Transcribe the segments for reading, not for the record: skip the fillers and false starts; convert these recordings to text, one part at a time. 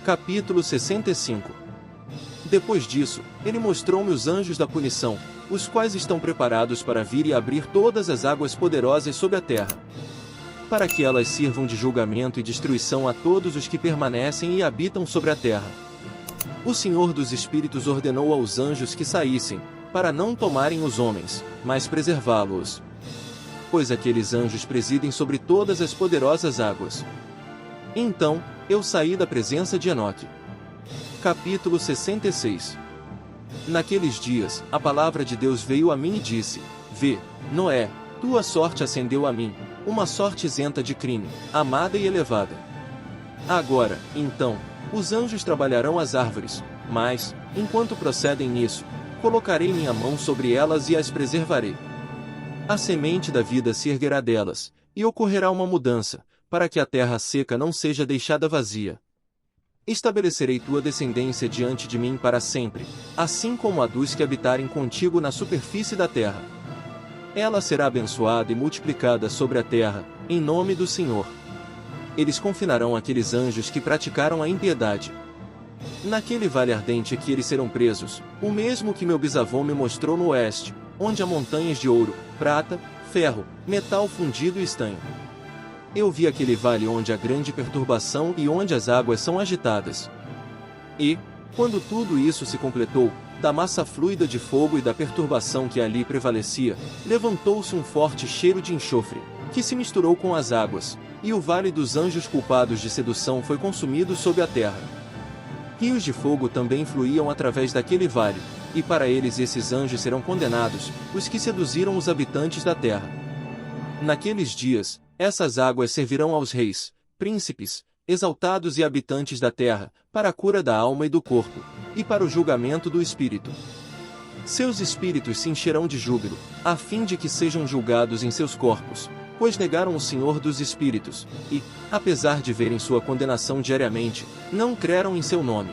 Capítulo 65. Depois disso, ele mostrou-me os anjos da punição, os quais estão preparados para vir e abrir todas as águas poderosas sob a terra, para que elas sirvam de julgamento e destruição a todos os que permanecem e habitam sobre a terra. O Senhor dos Espíritos ordenou aos anjos que saíssem, para não tomarem os homens, mas preservá-los. Pois aqueles anjos presidem sobre todas as poderosas águas. Então, eu saí da presença de Enoque. Capítulo 66. Naqueles dias, a palavra de Deus veio a mim e disse: Vê, Noé, tua sorte ascendeu a mim, uma sorte isenta de crime, amada e elevada. Agora, então, os anjos trabalharão as árvores, mas, enquanto procedem nisso, colocarei minha mão sobre elas e as preservarei. A semente da vida se erguerá delas, e ocorrerá uma mudança, para que a terra seca não seja deixada vazia. Estabelecerei tua descendência diante de mim para sempre, assim como a dos que habitarem contigo na superfície da terra. Ela será abençoada e multiplicada sobre a terra, em nome do Senhor. Eles confinarão aqueles anjos que praticaram a impiedade. Naquele vale ardente que eles serão presos, o mesmo que meu bisavô me mostrou no oeste, onde há montanhas de ouro, prata, ferro, metal fundido e estanho. Eu vi aquele vale onde há grande perturbação e onde as águas são agitadas. E, quando tudo isso se completou, da massa fluida de fogo e da perturbação que ali prevalecia, levantou-se um forte cheiro de enxofre, que se misturou com as águas, e o vale dos anjos culpados de sedução foi consumido sob a terra. Rios de fogo também fluíam através daquele vale, e para eles esses anjos serão condenados, os que seduziram os habitantes da terra. Naqueles dias, essas águas servirão aos reis, príncipes, exaltados e habitantes da terra, para a cura da alma e do corpo, e para o julgamento do espírito. Seus espíritos se encherão de júbilo, a fim de que sejam julgados em seus corpos, pois negaram o Senhor dos Espíritos, e, apesar de verem sua condenação diariamente, não creram em seu nome.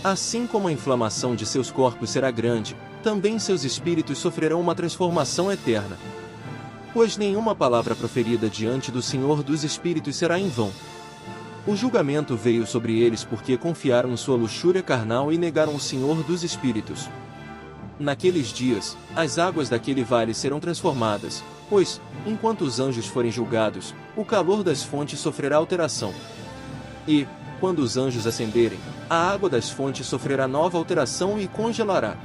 Assim como a inflamação de seus corpos será grande, também seus espíritos sofrerão uma transformação eterna. Pois nenhuma palavra proferida diante do Senhor dos Espíritos será em vão. O julgamento veio sobre eles porque confiaram em sua luxúria carnal e negaram o Senhor dos Espíritos. Naqueles dias, as águas daquele vale serão transformadas, pois, enquanto os anjos forem julgados, o calor das fontes sofrerá alteração. E, quando os anjos ascenderem, a água das fontes sofrerá nova alteração e congelará.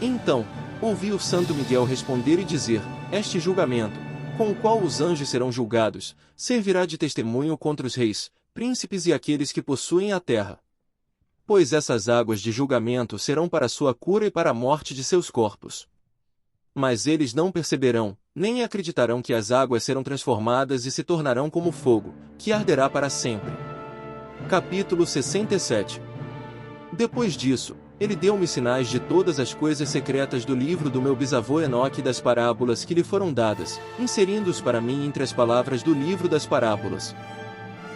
Então, ouvi o Santo Miguel responder e dizer: Este julgamento, com o qual os anjos serão julgados, servirá de testemunho contra os reis, príncipes e aqueles que possuem a terra. Pois essas águas de julgamento serão para a sua cura e para a morte de seus corpos. Mas eles não perceberão, nem acreditarão que as águas serão transformadas e se tornarão como fogo, que arderá para sempre. Capítulo 67. Depois disso, ele deu-me sinais de todas as coisas secretas do livro do meu bisavô Enoque e das parábolas que lhe foram dadas, inserindo-os para mim entre as palavras do livro das parábolas.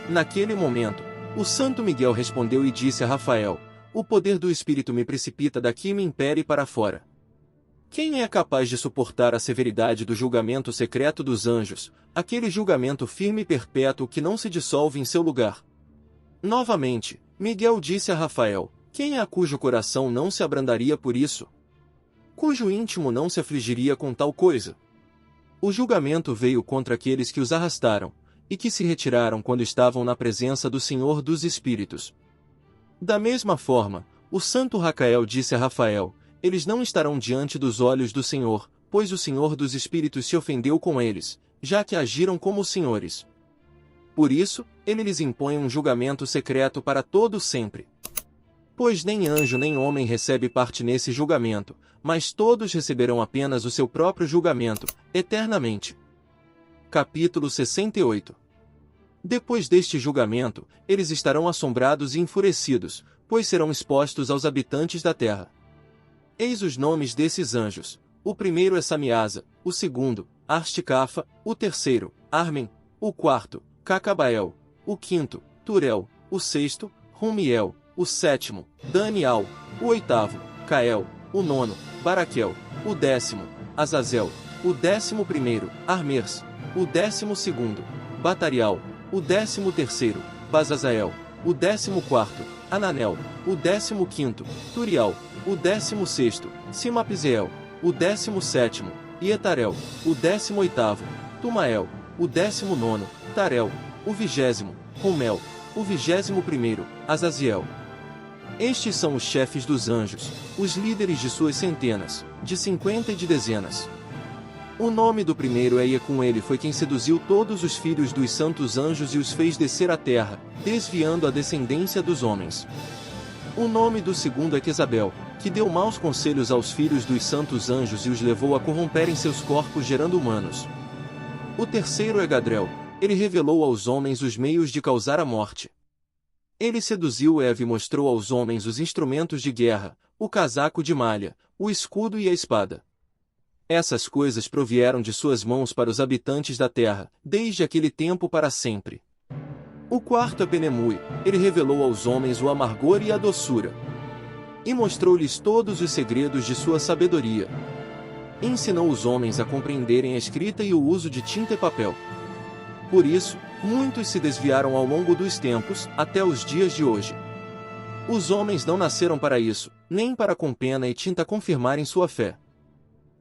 Naquele momento, o Santo Miguel respondeu e disse a Rafael: O poder do Espírito me precipita daqui e me impele para fora. Quem é capaz de suportar a severidade do julgamento secreto dos anjos, aquele julgamento firme e perpétuo que não se dissolve em seu lugar? Novamente, Miguel disse a Rafael: Quem é cujo coração não se abrandaria por isso? Cujo íntimo não se afligiria com tal coisa? O julgamento veio contra aqueles que os arrastaram, e que se retiraram quando estavam na presença do Senhor dos Espíritos. Da mesma forma, o santo Racael disse a Rafael: Eles não estarão diante dos olhos do Senhor, pois o Senhor dos Espíritos se ofendeu com eles, já que agiram como senhores. Por isso, ele lhes impõe um julgamento secreto para todo sempre. Pois nem anjo nem homem recebe parte nesse julgamento, mas todos receberão apenas o seu próprio julgamento, eternamente. Capítulo 68. Depois deste julgamento, eles estarão assombrados e enfurecidos, pois serão expostos aos habitantes da terra. Eis os nomes desses anjos: o primeiro é Samiasa, o segundo, Arsticafa, o terceiro, Armen, o quarto, Cacabael, o quinto, Turel, o sexto, Rumiel, o sétimo, Daniel, o oitavo, Cael, o nono, Baraquel, o décimo, Azazel, o 11º, Armers, o 12º, Batarial, o 13º, Bazazael, o 14º, Ananel, o 15º, Turial, o 16º, Simapzeel, o 17º, Ietarel, o 18º, Tumael, o 19º, Tarel, o 20º, Romel, o 21º, Azaziel. Estes são os chefes dos anjos, os líderes de suas centenas, de 50 e de dezenas. O nome do primeiro é, e com ele foi quem seduziu todos os filhos dos santos anjos e os fez descer à terra, desviando a descendência dos homens. O nome do segundo é Quezabel, que deu maus conselhos aos filhos dos santos anjos e os levou a corromperem seus corpos gerando humanos. O terceiro é Gadrel, ele revelou aos homens os meios de causar a morte. Ele seduziu Eva e mostrou aos homens os instrumentos de guerra, o casaco de malha, o escudo e a espada. Essas coisas provieram de suas mãos para os habitantes da terra, desde aquele tempo para sempre. O quarto é Penemui, ele revelou aos homens o amargor e a doçura. E mostrou-lhes todos os segredos de sua sabedoria. Ensinou os homens a compreenderem a escrita e o uso de tinta e papel. Por isso, muitos se desviaram ao longo dos tempos, até os dias de hoje. Os homens não nasceram para isso, nem para com pena e tinta confirmarem sua fé.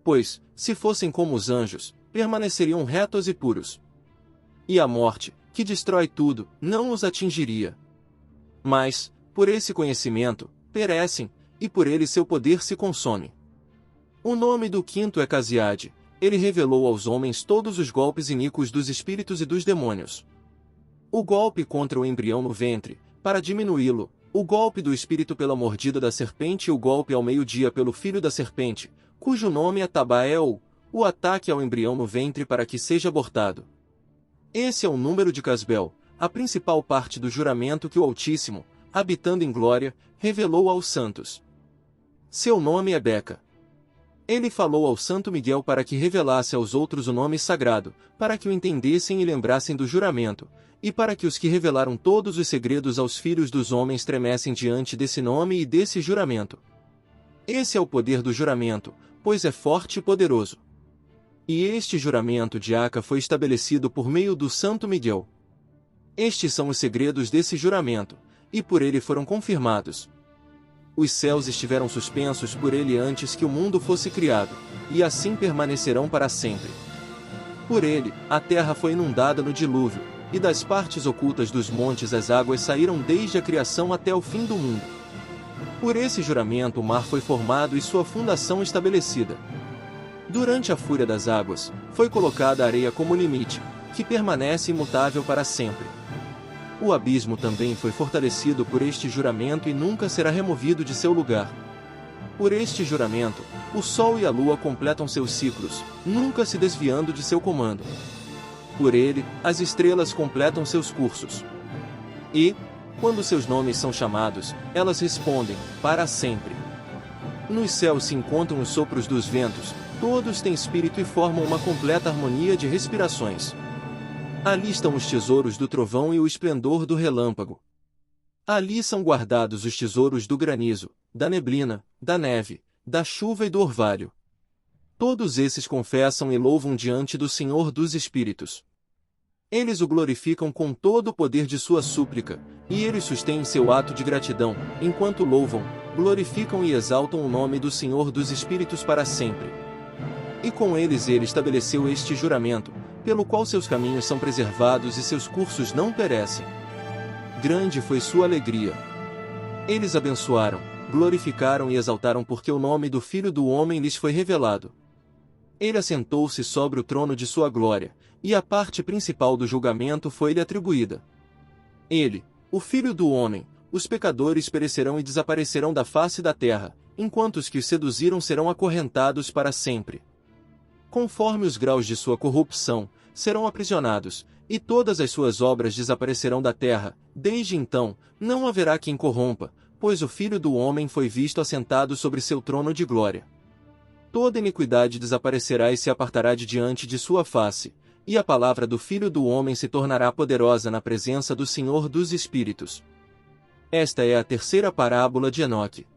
Pois, se fossem como os anjos, permaneceriam retos e puros. E a morte, que destrói tudo, não os atingiria. Mas, por esse conhecimento, perecem, e por ele seu poder se consome. O nome do quinto é Casiade, ele revelou aos homens todos os golpes iníquos dos espíritos e dos demônios. O golpe contra o embrião no ventre, para diminuí-lo, o golpe do espírito pela mordida da serpente e o golpe ao meio-dia pelo filho da serpente, cujo nome é Tabael, o ataque ao embrião no ventre para que seja abortado. Esse é o número de Casbel, a principal parte do juramento que o Altíssimo, habitando em glória, revelou aos santos. Seu nome é Beca. Ele falou ao Santo Miguel para que revelasse aos outros o nome sagrado, para que o entendessem e lembrassem do juramento, e para que os que revelaram todos os segredos aos filhos dos homens tremessem diante desse nome e desse juramento. Esse é o poder do juramento, pois é forte e poderoso. E este juramento de Aca foi estabelecido por meio do Santo Miguel. Estes são os segredos desse juramento, e por ele foram confirmados. Os céus estiveram suspensos por ele antes que o mundo fosse criado, e assim permanecerão para sempre. Por ele, a terra foi inundada no dilúvio, e das partes ocultas dos montes as águas saíram desde a criação até o fim do mundo. Por esse juramento o mar foi formado e sua fundação estabelecida. Durante a fúria das águas, foi colocada a areia como limite, que permanece imutável para sempre. O abismo também foi fortalecido por este juramento e nunca será removido de seu lugar. Por este juramento, o sol e a lua completam seus ciclos, nunca se desviando de seu comando. Por ele, as estrelas completam seus cursos. E, quando seus nomes são chamados, elas respondem, para sempre. Nos céus se encontram os sopros dos ventos, todos têm espírito e formam uma completa harmonia de respirações. Ali estão os tesouros do trovão e o esplendor do relâmpago. Ali são guardados os tesouros do granizo, da neblina, da neve, da chuva e do orvalho. Todos esses confessam e louvam diante do Senhor dos Espíritos. Eles o glorificam com todo o poder de sua súplica, e eles sustêm seu ato de gratidão, enquanto louvam, glorificam e exaltam o nome do Senhor dos Espíritos para sempre. E com eles ele estabeleceu este juramento, pelo qual seus caminhos são preservados e seus cursos não perecem. Grande foi sua alegria. Eles abençoaram, glorificaram e exaltaram porque o nome do Filho do Homem lhes foi revelado. Ele assentou-se sobre o trono de sua glória, e a parte principal do julgamento foi-lhe atribuída. Ele, o Filho do Homem, os pecadores perecerão e desaparecerão da face da terra, enquanto os que os seduziram serão acorrentados para sempre. Conforme os graus de sua corrupção, serão aprisionados, e todas as suas obras desaparecerão da terra. Desde então, não haverá quem corrompa, pois o Filho do Homem foi visto assentado sobre seu trono de glória. Toda iniquidade desaparecerá e se apartará de diante de sua face, e a palavra do Filho do Homem se tornará poderosa na presença do Senhor dos Espíritos. Esta é a terceira parábola de Enoque.